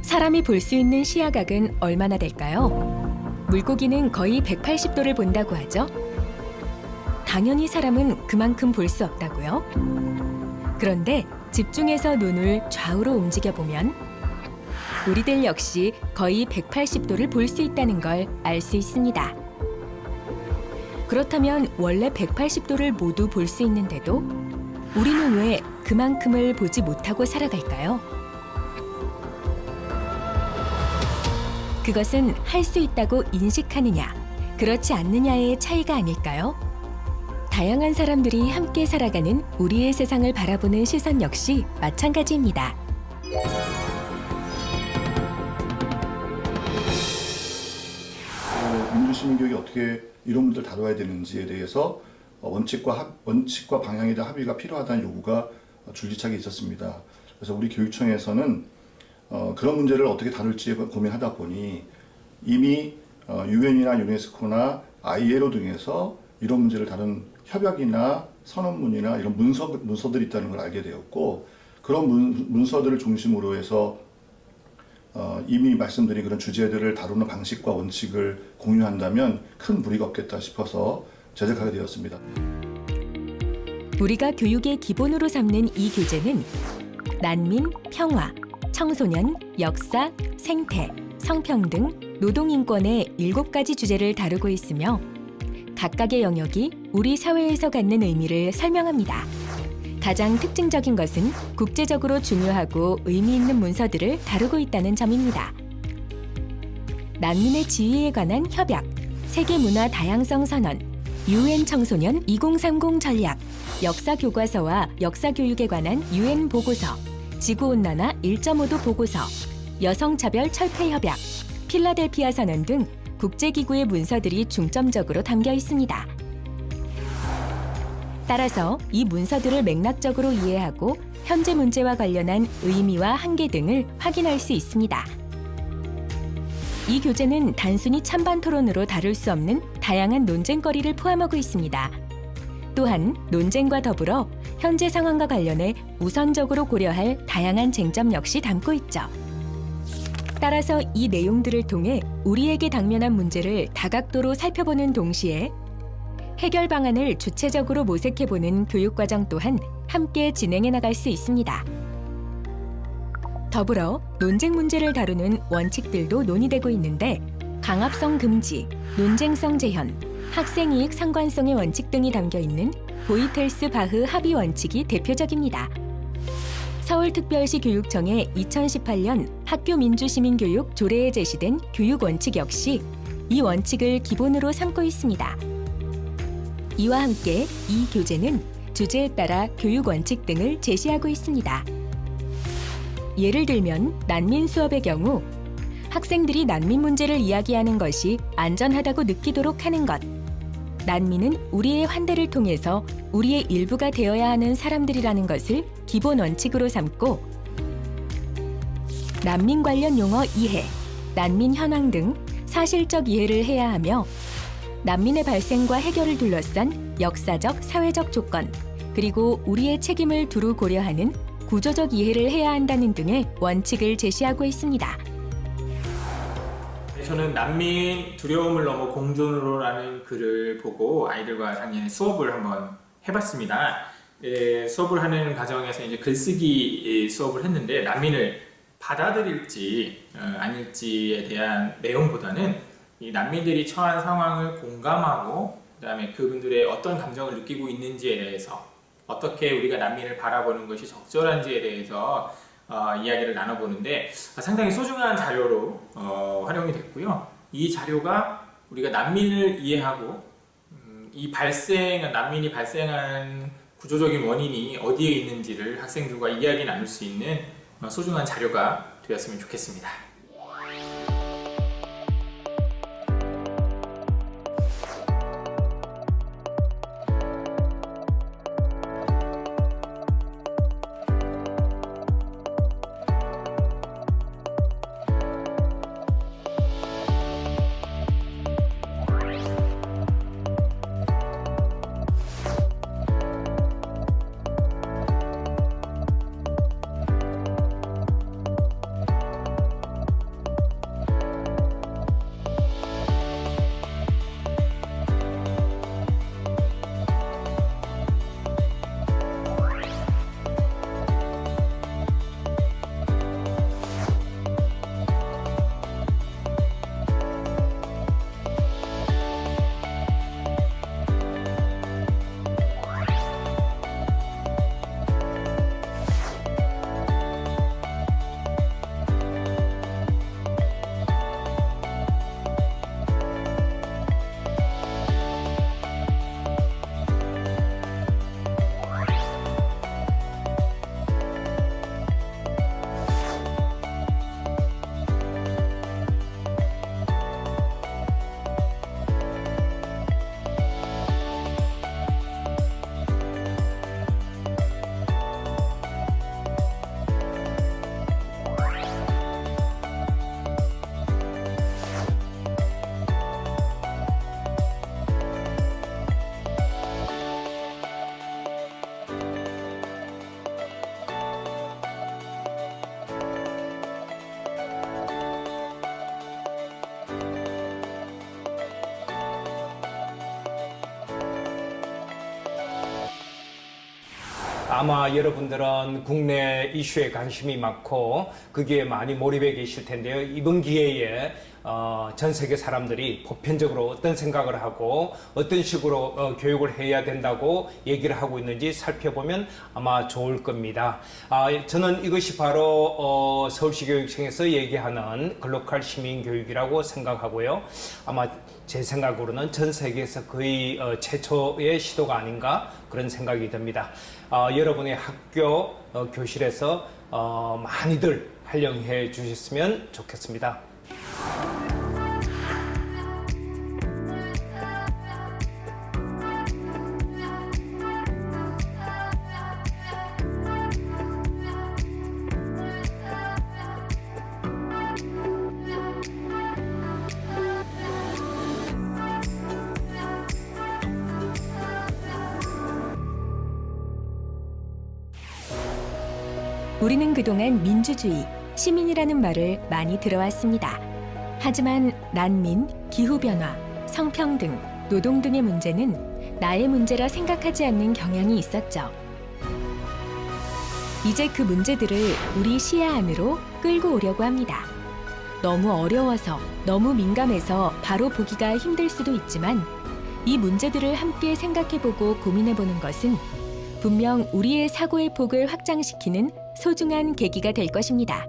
사람이 볼 수 있는 시야각은 얼마나 될까요? 물고기는 거의 180도를 본다고 하죠. 당연히 사람은 그만큼 볼 수 없다고요. 그런데 집중해서 눈을 좌우로 움직여 보면 우리들 역시 거의 180도를 볼 수 있다는 걸 알 수 있습니다. 그렇다면 원래 180도를 모두 볼 수 있는데도 우리는 왜 그만큼을 보지 못하고 살아갈까요? 그것은 할 수 있다고 인식하느냐, 그렇지 않느냐의 차이가 아닐까요? 다양한 사람들이 함께 살아가는 우리의 세상을 바라보는 시선 역시 마찬가지입니다. 민주시민교육이 어떻게 이런 문제를 다뤄야 되는지에 대해서 원칙과 방향에 대한 합의가 필요하다는 요구가 줄기차게 있었습니다. 그래서 우리 교육청에서는 그런 문제를 어떻게 다룰지 고민하다 보니 이미 유엔이나 유네스코나 ILO 등에서 이런 문제를 다룬 협약이나 선언문이나 이런 문서들이 있다는 걸 알게 되었고, 그런 문서들을 중심으로 해서 이미 말씀드린 그런 주제들을 다루는 방식과 원칙을 공유한다면 큰 무리가 없겠다 싶어서 제작하게 되었습니다. 우리가 교육의 기본으로 삼는 이 교재는 난민, 평화, 청소년, 역사, 생태, 성평등, 노동인권의 7가지 주제를 다루고 있으며 각각의 영역이 우리 사회에서 갖는 의미를 설명합니다. 가장 특징적인 것은 국제적으로 중요하고 의미 있는 문서들을 다루고 있다는 점입니다. 난민의 지위에 관한 협약, 세계문화 다양성 선언, UN 청소년 2030 전략, 역사 교과서와 역사 교육에 관한 UN 보고서, 지구온난화 1.5도 보고서, 여성차별 철폐 협약, 필라델피아 선언 등 국제기구의 문서들이 중점적으로 담겨 있습니다. 따라서 이 문서들을 맥락적으로 이해하고 현재 문제와 관련한 의미와 한계 등을 확인할 수 있습니다. 이 교재는 단순히 찬반 토론으로 다룰 수 없는 다양한 논쟁거리를 포함하고 있습니다. 또한 논쟁과 더불어 현재 상황과 관련해 우선적으로 고려할 다양한 쟁점 역시 담고 있죠. 따라서 이 내용들을 통해 우리에게 당면한 문제를 다각도로 살펴보는 동시에 해결 방안을 주체적으로 모색해보는 교육과정 또한 함께 진행해 나갈 수 있습니다. 더불어 논쟁 문제를 다루는 원칙들도 논의되고 있는데 강압성 금지, 논쟁성 제한, 학생이익 상관성의 원칙 등이 담겨 있는 보이텔스-바흐 합의 원칙이 대표적입니다. 서울특별시 교육청의 2018년 학교 민주시민교육 조례에 제시된 교육원칙 역시 이 원칙을 기본으로 삼고 있습니다. 이와 함께 이 교재는 주제에 따라 교육원칙 등을 제시하고 있습니다. 예를 들면 난민 수업의 경우 학생들이 난민 문제를 이야기하는 것이 안전하다고 느끼도록 하는 것, 난민은 우리의 환대를 통해서 우리의 일부가 되어야 하는 사람들이라는 것을 기본 원칙으로 삼고 난민 관련 용어 이해, 난민 현황 등 사실적 이해를 해야 하며 난민의 발생과 해결을 둘러싼 역사적, 사회적 조건, 그리고 우리의 책임을 두루 고려하는 구조적 이해를 해야 한다는 등의 원칙을 제시하고 있습니다. 저는 난민 두려움을 넘어 공존으로라는 글을 보고 아이들과 작년에 수업을 한번 해봤습니다. 수업을 하는 과정에서 이제 글쓰기 수업을 했는데 난민을 받아들일지 아닐지에 대한 내용보다는 이 난민들이 처한 상황을 공감하고 그다음에 그분들의 어떤 감정을 느끼고 있는지에 대해서 어떻게 우리가 난민을 바라보는 것이 적절한지에 대해서 이야기를 나눠보는데 상당히 소중한 자료로 활용이 됐고요. 이 자료가 우리가 난민을 이해하고 난민이 발생한 구조적인 원인이 어디에 있는지를 학생들과 이야기 나눌 수 있는 소중한 자료가 되었으면 좋겠습니다. 아마 여러분들은 국내 이슈에 관심이 많고 거기에 많이 몰입해 계실 텐데요. 이번 기회에 전 세계 사람들이 보편적으로 어떤 생각을 하고 어떤 식으로 교육을 해야 된다고 얘기를 하고 있는지 살펴보면 아마 좋을 겁니다. 저는 이것이 바로 서울시 교육청에서 얘기하는 글로컬 시민 교육이라고 생각하고요. 아마 제 생각으로는 전 세계에서 거의 최초의 시도가 아닌가 그런 생각이 듭니다. 여러분의 학교 교실에서 많이들 활용해 주셨으면 좋겠습니다. 우리는 그동안 민주주의, 시민이라는 말을 많이 들어왔습니다. 하지만 난민, 기후변화, 성평등, 노동 등의 문제는 나의 문제라 생각하지 않는 경향이 있었죠. 이제 그 문제들을 우리 시야 안으로 끌고 오려고 합니다. 너무 어려워서, 너무 민감해서 바로 보기가 힘들 수도 있지만 이 문제들을 함께 생각해보고 고민해보는 것은 분명 우리의 사고의 폭을 확장시키는 소중한 계기가 될 것입니다.